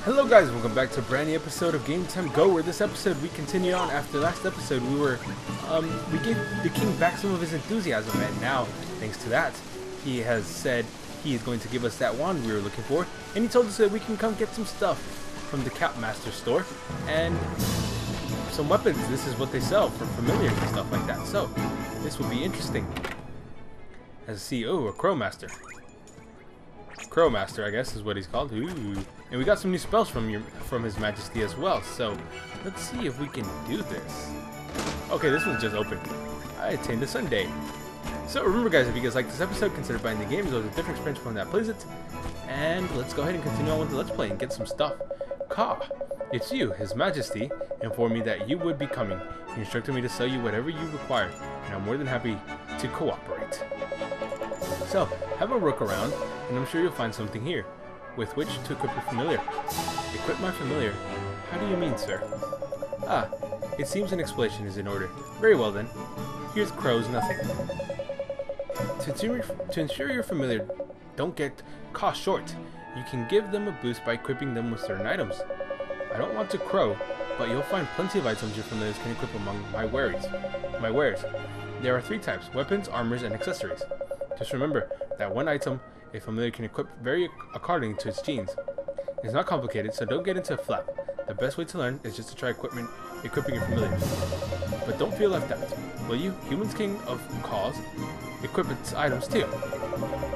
Hello guys, welcome back to a brand new episode of Game Time Go, where this episode we continue on after last episode. We gave the king back some of his enthusiasm, and now, thanks to that, he has said he is going to give us that wand we were looking for, and he told us that we can come get some stuff from the Capmaster store, and some weapons. This is what they sell for familiars and stuff like that, so this will be interesting. As a CEO, a Crowmaster. Crowmaster, I guess, is what he's called. Ooh. And we got some new spells from His Majesty as well. So let's see if we can do this. Okay, this one's just open. I attained a Sunday. So remember, guys, if you guys like this episode, consider buying the game. There's a different expansion from that plays it. And let's go ahead and continue on with the Let's Play and get some stuff. Ka, it's you. His Majesty informed me that you would be coming. He instructed me to sell you whatever you require, and I'm more than happy to cooperate. So, have a look around, and I'm sure you'll find something here with which to equip your familiar. Equip my familiar? How do you mean, sir? Ah, it seems an explanation is in order. Very well then. Here's Crow's nothing. To ensure your familiar don't get caught short, you can give them a boost by equipping them with certain items. I don't want to crow, but you'll find plenty of items your familiars can equip among my wares. There are 3 types: weapons, armors, and accessories. Just remember that one item a familiar can equip vary according to its genes. It's not complicated, so don't get into a flap. The best way to learn is just to try equipping your familiars. But don't feel left out. Will you, Human's King of Cause, equip its items too?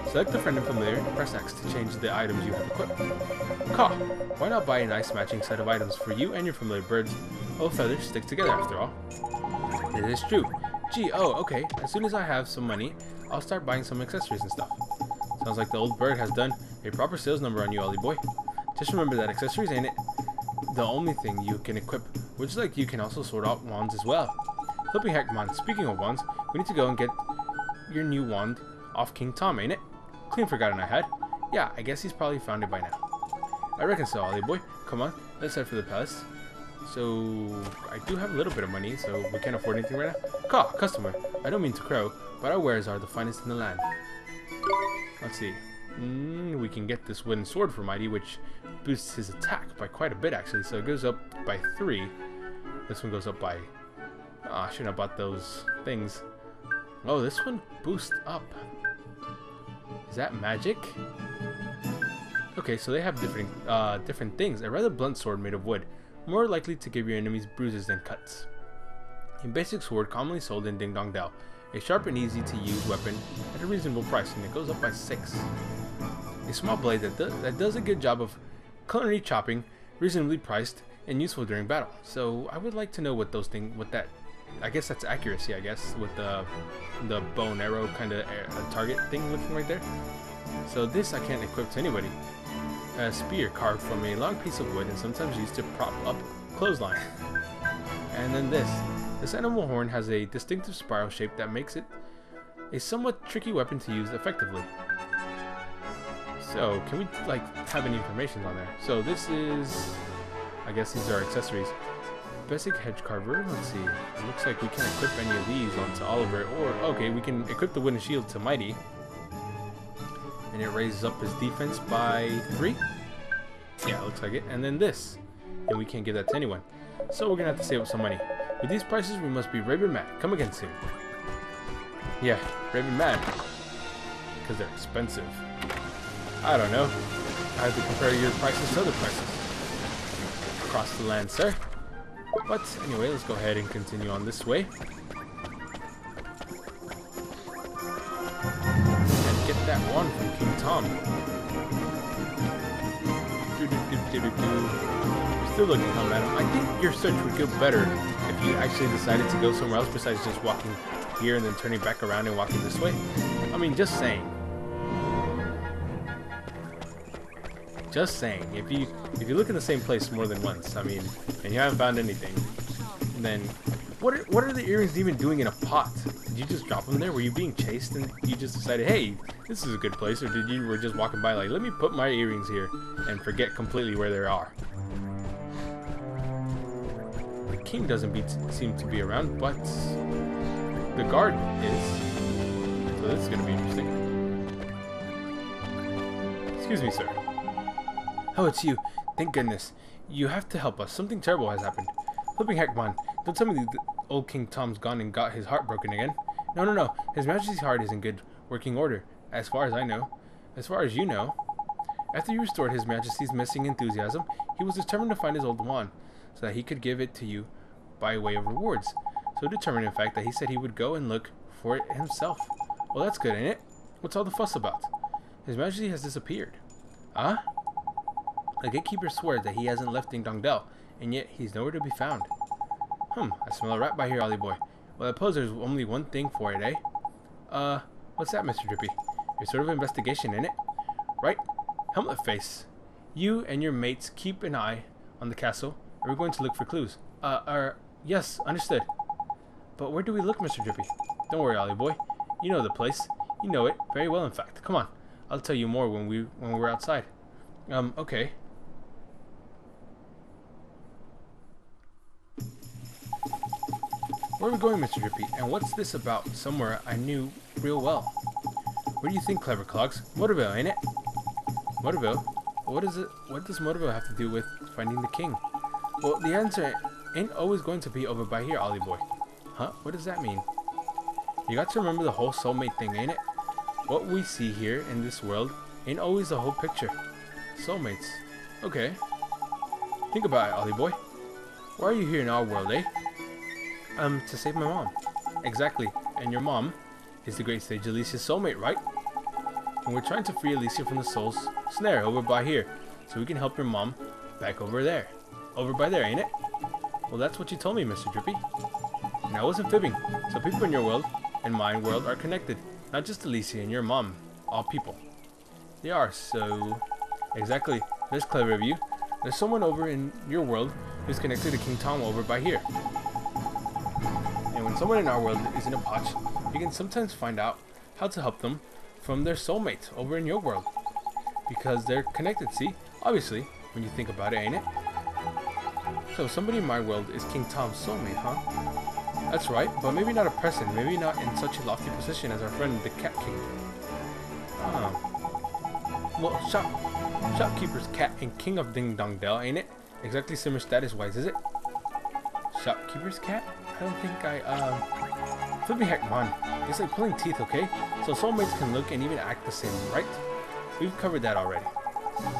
Select the friend and familiar and press X to change the items you have equipped. Ka, why not buy a nice matching set of items for you and your familiar? Birds of feathers stick together after all. It is true. Gee, oh, okay. As soon as I have some money, I'll start buying some accessories and stuff. Sounds like the old bird has done a proper sales number on you, Ollie boy. Just remember that accessories ain't the only thing you can equip, which like you can also sort out wands as well. Flipping heck, man, speaking of wands, we need to go and get your new wand off King Tom, ain't it? Clean forgotten I had. Yeah, I guess he's probably found it by now. I reckon so, Ollie boy. Come on, let's head for the palace. So, I do have a little bit of money, so we can't afford anything right now. Ka, customer, I don't mean to crow, but our wares are the finest in the land. Let's see. We can get this wooden sword for Mighty, which boosts his attack by quite a bit, actually. So it goes up by 3. This one goes up by... I shouldn't have bought those things. Oh, this one boosts up. Is that magic? Okay, so they have different things. A rather blunt sword made of wood, more likely to give your enemies bruises than cuts. A basic sword commonly sold in Ding Dong Dell. A sharp and easy to use weapon at a reasonable price, and it goes up by 6. A small blade that does a good job of culinary chopping, reasonably priced, and useful during battle. So I would like to know what those things, I guess that's accuracy, I guess, with the bow and arrow kind of target thing looking right there. So this I can't equip to anybody. A spear carved from a long piece of wood and sometimes used to prop up clothesline. And then this animal horn has a distinctive spiral shape that makes it a somewhat tricky weapon to use effectively. So, can we have any information on there? So this is, I guess these are accessories. Basic hedge carver, let's see. It looks like we can equip any of these onto Oliver, or, okay, we can equip the wooden shield to Mighty. And it raises up his defense by 3? Yeah, it looks like it. And then this, and we can't give that to anyone. So we're gonna have to save up some money. With these prices, we must be raving mad. Come again soon. Yeah, raving mad. Because they're expensive. I don't know. I have to compare your prices to other prices. Across the land, sir. But anyway, let's go ahead and continue on this way. And get that wand from King Tom. Still looking hell, madam. I think your search would go better if you actually decided to go somewhere else besides just walking here and then turning back around and walking this way. I mean, just saying. Just saying. If you look in the same place more than once, I mean, and you haven't found anything, then what are the earrings even doing in a pot? Did you just drop them there? Were you being chased and you just decided, hey, this is a good place, or did you were just walking by like, let me put my earrings here and forget completely where they are? The king doesn't seem to be around, but the guard is. So this is gonna be interesting. Excuse me, sir. Oh, it's you. Thank goodness. You have to help us. Something terrible has happened. Flipping heck, man. Don't tell me the old King Tom's gone and got his heart broken again. No, no, no. His Majesty's heart is in good working order, as far as I know. As far as you know. After you restored His Majesty's missing enthusiasm, he was determined to find his old wand, so that he could give it to you by way of rewards. So determined, in fact, that he said he would go and look for it himself. Well, that's good, ain't it? What's all the fuss about? His Majesty has disappeared. Huh? The gatekeeper swears that he hasn't left Ding Dong Dell, and yet he's nowhere to be found. I smell a rat by here, Ollie boy. Well, I suppose there's only one thing for it, eh? What's that, Mr. Drippy? Your sort of investigation, innit? Right? Helmet face. You and your mates keep an eye on the castle, and we're going to look for clues. Yes, understood. But where do we look, Mr. Drippy? Don't worry, Ollie boy. You know the place. You know it very well, in fact. Come on. I'll tell you more when we're outside. Okay. Where are we going, Mr. Drippy? And what's this about somewhere I knew real well? What do you think, clever clogs? Motorville, ain't it? Motorville? What does Motorville have to do with finding the king? Well, the answer ain't always going to be over by here, Ollie boy. Huh? What does that mean? You got to remember the whole soulmate thing, ain't it? What we see here in this world ain't always the whole picture. Soulmates. Okay. Think about it, Ollie boy. Why are you here in our world, eh? To save my mom. Exactly. And your mom is the great sage Alicia's soulmate, right? And we're trying to free Alicia from the soul's snare over by here, so we can help your mom back over there. Over by there, ain't it? Well, that's what you told me, Mr. Drippy. And I wasn't fibbing. So people in your world and my world are connected. Not just Alicia and your mom. All people. They are, so... Exactly. That's clever of you. There's someone over in your world who's connected to King Tom over by here. And when someone in our world is in a potch, you can sometimes find out how to help them from their soulmate over in your world. Because they're connected, see? Obviously, when you think about it, ain't it? So somebody in my world is King Tom's soulmate, huh? That's right, but maybe not a person, maybe not in such a lofty position as our friend the Cat King. Well, shopkeeper's cat and king of Ding Dong Dell, ain't it? Exactly similar status-wise, is it? Shopkeeper's cat? I don't think Flipping heck, man. It's like pulling teeth, okay? So soulmates can look and even act the same, right? We've covered that already.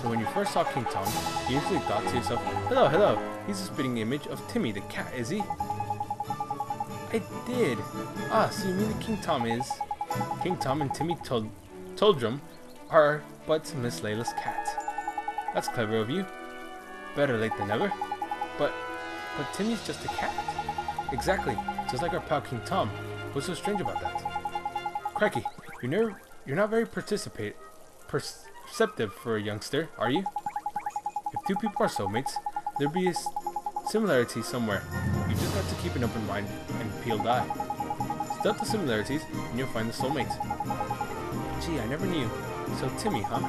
So when you first saw King Tom, you usually thought to yourself, hello, hello, he's a spitting image of Timmy the cat, is he? I did. So you mean that King Tom and Timmy Toldrum are but Miss Layla's cat. That's clever of you. Better late than never. But Timmy's just a cat. Exactly, just like our pal King Tom. What's so strange about that? Crikey, you're not very perceptive for a youngster, are you? If two people are soulmates, there'd be a similarity somewhere. You just have to keep an open mind and peeled eye. Study the similarities, and you'll find the soulmates. Gee, I never knew. So Timmy, huh?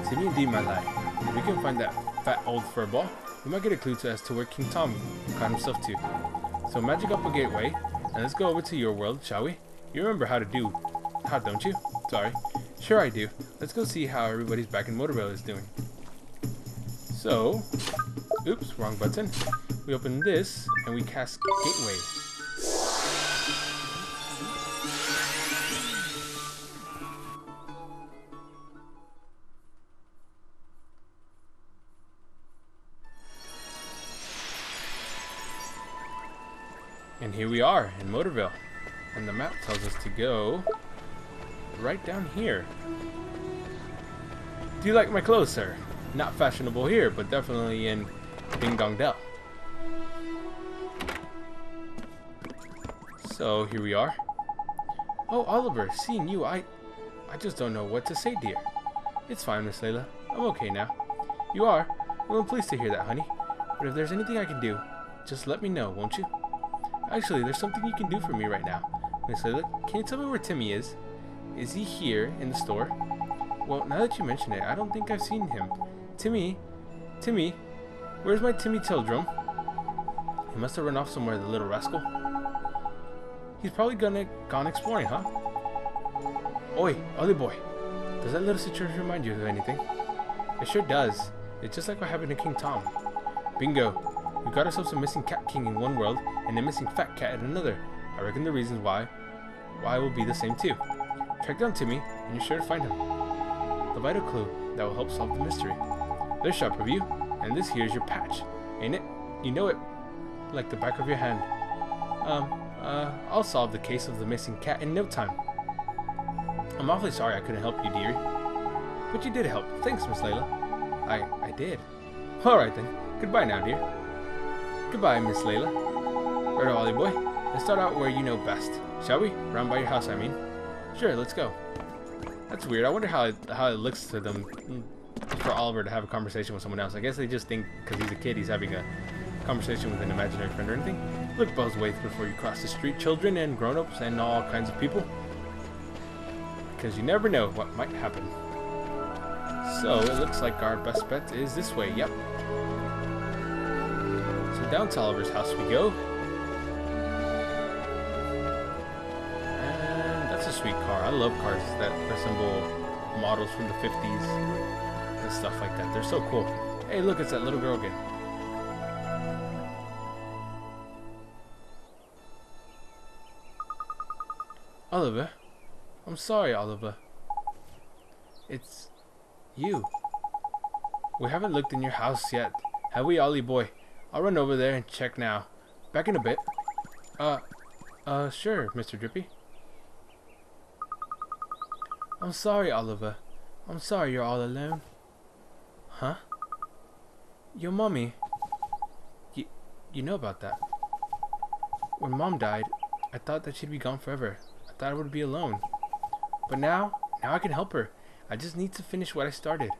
Timmy indeed, my lad. If we can find that fat old furball, we might get a clue as to where King Tom got himself to. So magic up a gateway, and let's go over to your world, shall we? You remember how, don't you? Sorry. Sure I do. Let's go see how everybody's back in Motorville is doing. So, oops, wrong button. We open this, and we cast gateway. And here we are in Motorville, and the map tells us to go right down here. Do you like my clothes, sir? Not fashionable here, but definitely in Ding Dong Dell. So here we are. Oh, Oliver, seeing you, I just don't know what to say, dear. It's fine, Miss Layla. I'm okay now. You are? Well, I'm pleased to hear that, honey. But if there's anything I can do, just let me know, won't you? Actually, there's something you can do for me right now. Miss Layla, can you tell me where Timmy is? Is he here in the store? Well, now that you mention it, I don't think I've seen him. Timmy, where's my Timmy Tildrum? He must have run off somewhere, the little rascal. He's probably gone exploring, huh? Oi, Ollie boy, does that little situation remind you of anything? It sure does. It's just like what happened to King Tom. Bingo. We got ourselves a missing cat king in one world and a missing fat cat in another. I reckon the reasons why will be the same too. Track down Timmy and you're sure to find him. The vital clue that will help solve the mystery. There's sharp of you, and this here's your patch, ain't it? You know it like the back of your hand. I'll solve the case of the missing cat in no time. I'm awfully sorry I couldn't help you, dearie. But you did help. Thanks, Miss Layla. I did. Alright then. Goodbye now, dear. Goodbye, Miss Layla. Right, Ollie boy. Let's start out where you know best. Shall we? Round by your house, I mean. Sure, let's go. That's weird. I wonder how it looks to them for Oliver to have a conversation with someone else. I guess they just think because he's a kid he's having a conversation with an imaginary friend or anything. Look both ways before you cross the street, children and grown-ups and all kinds of people. Because you never know what might happen. So, it looks like our best bet is this way. Yep. So down to Oliver's house we go. And that's a sweet car. I love cars that resemble models from the 50s and stuff like that. They're so cool. Hey, look, it's that little girl again. Oliver? I'm sorry, Oliver. It's you. We haven't looked in your house yet, have we, Ollie boy? I'll run over there and check now. Back in a bit. Sure, Mr. Drippy. I'm sorry, Oliver. I'm sorry you're all alone. Huh? Your mommy. You know about that. When Mom died, I thought that she'd be gone forever. I thought I would be alone. But now I can help her. I just need to finish what I started.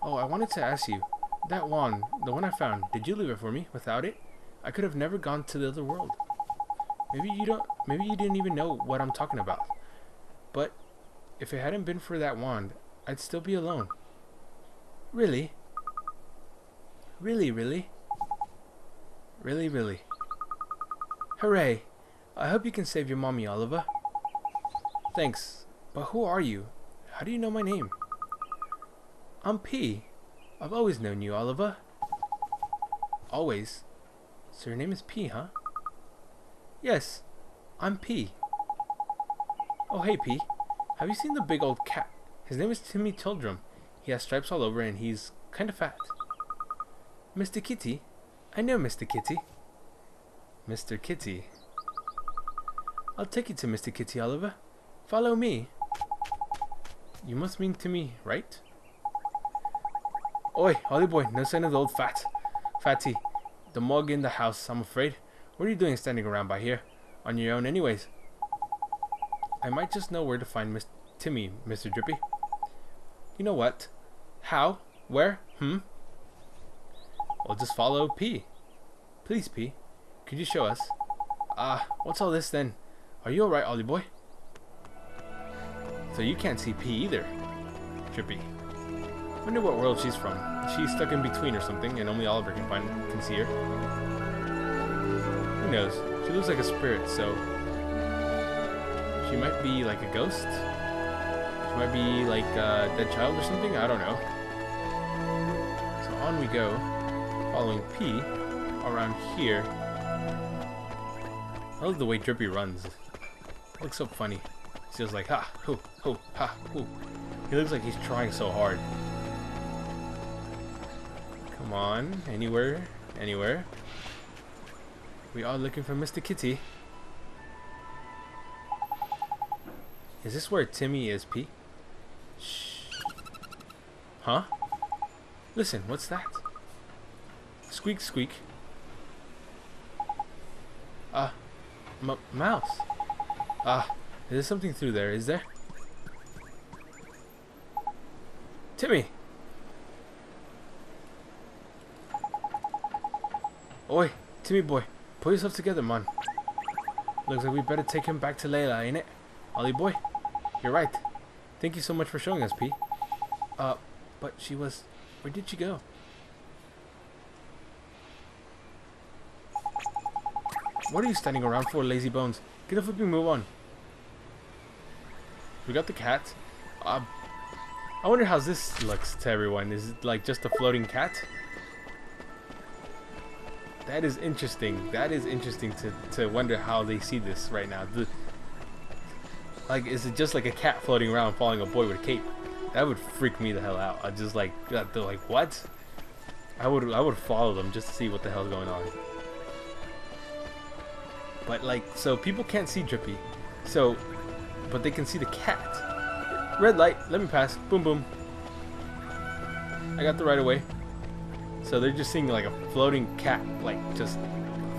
Oh, I wanted to ask you. That wand, the one I found, did you leave it for me? Without it, I could have never gone to the other world. Maybe you didn't even know what I'm talking about. But if it hadn't been for that wand, I'd still be alone. Really? Really, really? Really, really? Hooray! I hope you can save your mommy, Oliver. Thanks, but who are you? How do you know my name? I'm P. I've always known you, Oliver. Always? So your name is P, huh? Yes, I'm P. Oh, hey, P. Have you seen the big old cat? His name is Timmy Tildrum. He has stripes all over and he's kind of fat. Mr. Kitty? I know Mr. Kitty. Mr. Kitty. I'll take you to Mr. Kitty, Oliver. Follow me. You must mean Timmy, right? Oi, Ollie boy, no sign of the old fatty. The mug in the house, I'm afraid. What are you doing standing around by here? On your own anyways. I might just know where to find Timmy, Mr. Drippy. You know what? How? Where? We'll just follow P. Please, P. Could you show us? What's all this then? Are you alright, Ollie boy? So you can't see P either. Drippy. Wonder what world she's from. She's stuck in between or something, and only Oliver can see her. Who knows? She looks like a spirit, so she might be like a ghost. She might be like a dead child or something. I don't know. So on we go, following P around here. I love the way Drippy runs. It looks so funny. He feels like ha, hoo, hoo, ha, hoo. He looks like he's trying so hard. Come on, anywhere. We are looking for Mr. Kitty. Is this where Timmy is, P? Shh. Huh? Listen, what's that? Squeak, squeak. Mouse. There's something through there, is there? Timmy! Oi, Timmy boy, pull yourself together, man. Looks like we better take him back to Layla, ain't it? Ollie boy, you're right. Thank you so much for showing us, P. But she was... Where did she go? What are you standing around for, lazy bones? Get up and move on. We got the cat. I wonder how this looks to everyone. Is it like just a floating cat? That is interesting. That is interesting to wonder how they see this right now. Like, is it just like a cat floating around following a boy with a cape? That would freak me the hell out. I just like, they're like, what? I would follow them just to see what the hell's going on. But like, so people can't see Drippy, so, but they can see the cat. Red light, let me pass. Boom, boom. I got the right of way. So they're just seeing like a floating cat, like just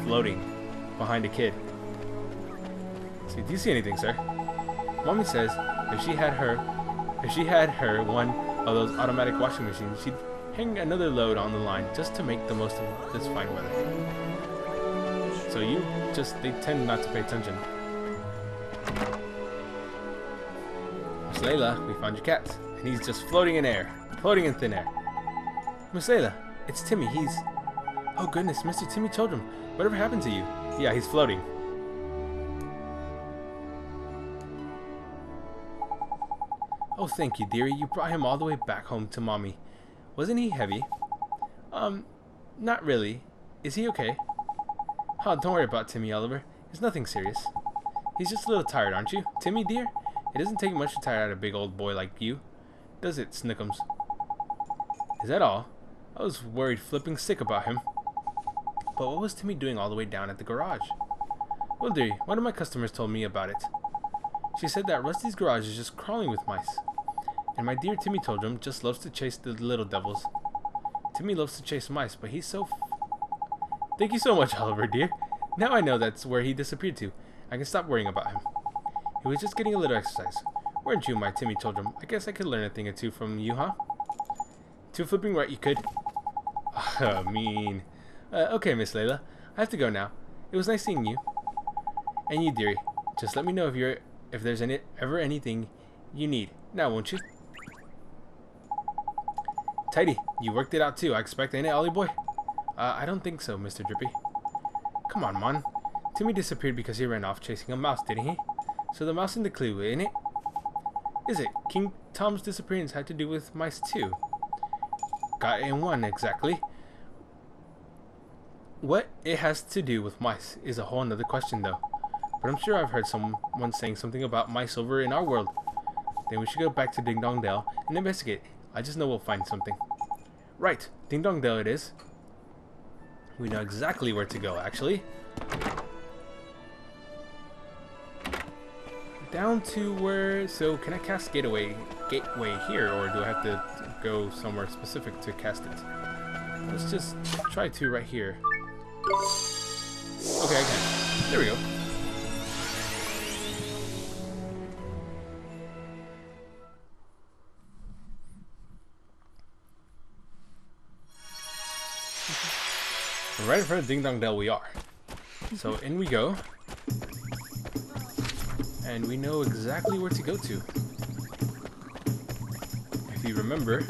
floating behind a kid. See, do you see anything, sir? Mommy says if she had her one of those automatic washing machines, she'd hang another load on the line just to make the most of this fine weather. So they tend not to pay attention. Miss Layla, we found your cat, and he's just floating in air, floating in thin air. Miss Layla, it's Timmy. Oh goodness, Mr. Timmy Children, whatever happened to you? Yeah, he's floating. Oh, thank you, dearie. You brought him all the way back home to Mommy. Wasn't he heavy? Not really. Is he okay? Oh, don't worry about Timmy, Oliver. It's nothing serious. He's just a little tired, aren't you? Timmy, dear? It doesn't take much to tire out a big old boy like you, does it, Snickums? Is that all? I was worried flipping sick about him. But what was Timmy doing all the way down at the garage? Well, dearie, one of my customers told me about it. She said that Rusty's garage is just crawling with mice. And my dear Timmy Toldrum just loves to chase the little devils. Timmy loves to chase mice, but he's so... Thank you so much, Oliver, dear. Now I know that's where he disappeared to. I can stop worrying about him. He was just getting a little exercise. Weren't you, my Timmy Toldrum? I guess I could learn a thing or two from you, huh? Two flipping right, you could. Mean. Okay, Miss Layla. I have to go now. It was nice seeing you. And you, dearie. Just let me know if there's ever anything you need. Now, won't you? Tidy, you worked it out too, I expect, ain't it, Ollie boy? I don't think so, Mr. Drippy. Come on, Mon. Timmy disappeared because he ran off chasing a mouse, didn't he? So the mouse in the clue, ain't it? Is it? King Tom's disappearance had to do with mice too. Got it in one, exactly. What it has to do with mice is a whole nother question, though. But I'm sure I've heard someone saying something about mice over in our world. Then we should go back to Ding Dong Dell and investigate. I just know we'll find something. Right, Ding Dong Dell it is. We know exactly where to go, actually. Down to where... So, can I cast Gateway here, or do I have to go somewhere specific to cast it? Let's just try to right here. Okay, I can. There we go. Right in front of Ding Dong Dell we are. So in we go. And we know exactly where to go to. If you remember,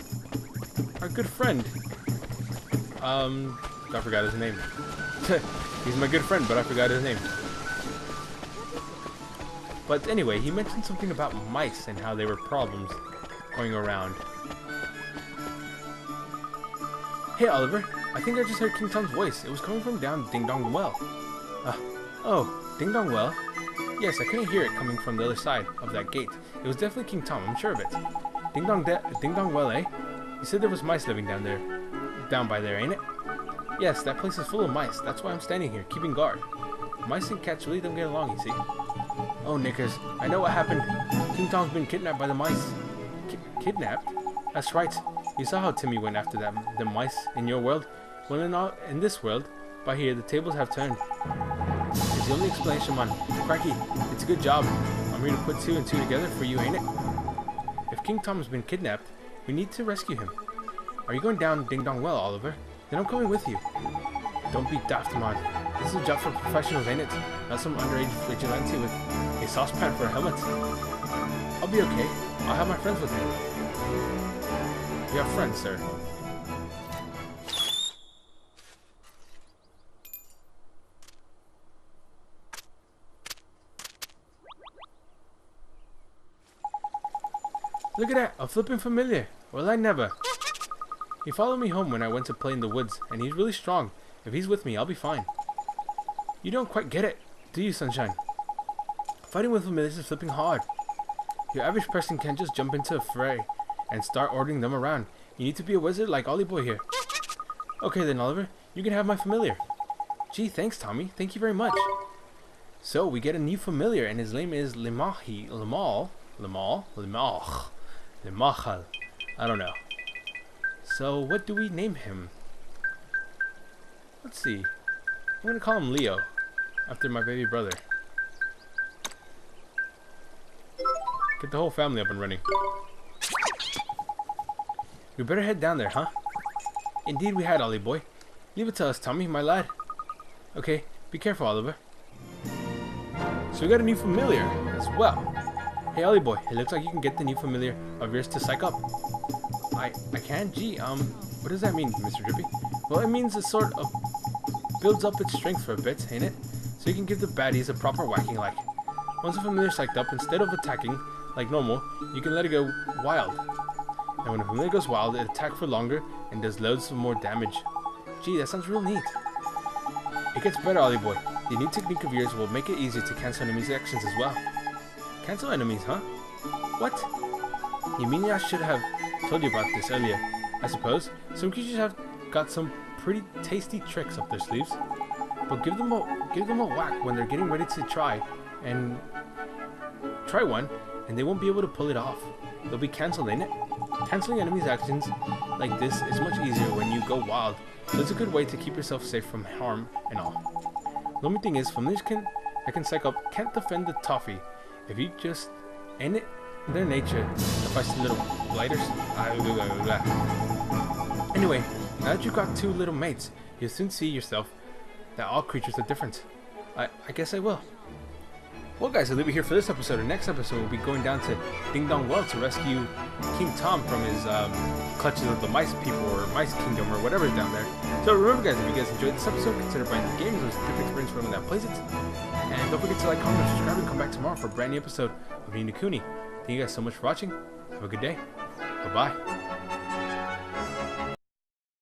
our good friend. I forgot his name. He's my good friend, but I forgot his name. But anyway, he mentioned something about mice and how they were problems going around. Hey Oliver, I think I just heard King Tom's voice. It was coming from down Ding Dong Well. Oh, Ding Dong Well? Yes, I couldn't hear it coming from the other side of that gate. It was definitely King Tom, I'm sure of it. Ding Dong Well, eh? You said there was mice living down by there, ain't it? Yes, that place is full of mice. That's why I'm standing here, keeping guard. Mice and cats really don't get along, you see. Oh, Knickers, I know what happened. King Tom's been kidnapped by the mice. Kidnapped? That's right. You saw how Timmy went after the mice in your world. Well, in this world, by here, the tables have turned. It's the only explanation, man. Cracky, it's a good job. I'm here to put two and two together for you, ain't it? If King Tom has been kidnapped, we need to rescue him. Are you going down Ding Dong Well, Oliver? Then I'm coming with you. Don't be daft, man. This is a job for professionals, ain't it? Not some underage vigilante with a saucepan for a helmet. I'll be okay. I'll have my friends with me. You have friends, sir. Look at that, a flippin' familiar. Well, I never. He followed me home when I went to play in the woods, and he's really strong. If he's with me, I'll be fine. You don't quite get it, do you, Sunshine? Fighting with familiars is flipping hard. Your average person can't just jump into a fray and start ordering them around. You need to be a wizard like Ollie Boy here. Okay then, Oliver, you can have my familiar. Gee, thanks, Tommy. Thank you very much. So, we get a new familiar, and his name is Limahal. I don't know. So, what do we name him? Let's see. I'm gonna call him Leo, after my baby brother. Get the whole family up and running. We better head down there, huh? Indeed we had, Ollie Boy. Leave it to us, Tommy, my lad. Okay, be careful, Oliver. So we got a new familiar as well. Hey, Ollie Boy, it looks like you can get the new familiar of yours to psych up. I can? Gee, what does that mean, Mr. Drippy? Well, it means it sort of builds up its strength for a bit, ain't it? So you can give the baddies a proper whacking like. Once a familiar is psyched up, instead of attacking like normal, you can let it go wild. And when a familiar goes wild, it attacks for longer and does loads of more damage. Gee, that sounds real neat. It gets better, Ollie Boy. The new technique of yours will make it easier to cancel enemies' actions as well. Cancel enemies, huh? What? You mean I should have told you about this earlier? I suppose some creatures have got some pretty tasty tricks up their sleeves. But give them a whack when they're getting ready to try one, and they won't be able to pull it off. They'll be cancelled, ain't it? Cancelling enemies' actions like this is much easier when you go wild, so it's a good way to keep yourself safe from harm and all. The only thing is, familiars that can psych up can't defend the toffee. If you just ain't it their nature to fight the little blighters. Anyway, now that you've got two little mates, you'll soon see yourself that all creatures are different. I guess I will. Well guys, I'll leave it here for this episode. The next episode we'll be going down to Ding Dong World to rescue King Tom from his clutches of the mice people or mice kingdom or whatever is down there. So remember guys, if you guys enjoyed this episode, consider buying the game. It was a different experience for everyone that plays it. And don't forget to like, comment, and subscribe, and come back tomorrow for a brand new episode of Kuni. Thank you guys so much for watching. Have a good day. Bye-bye.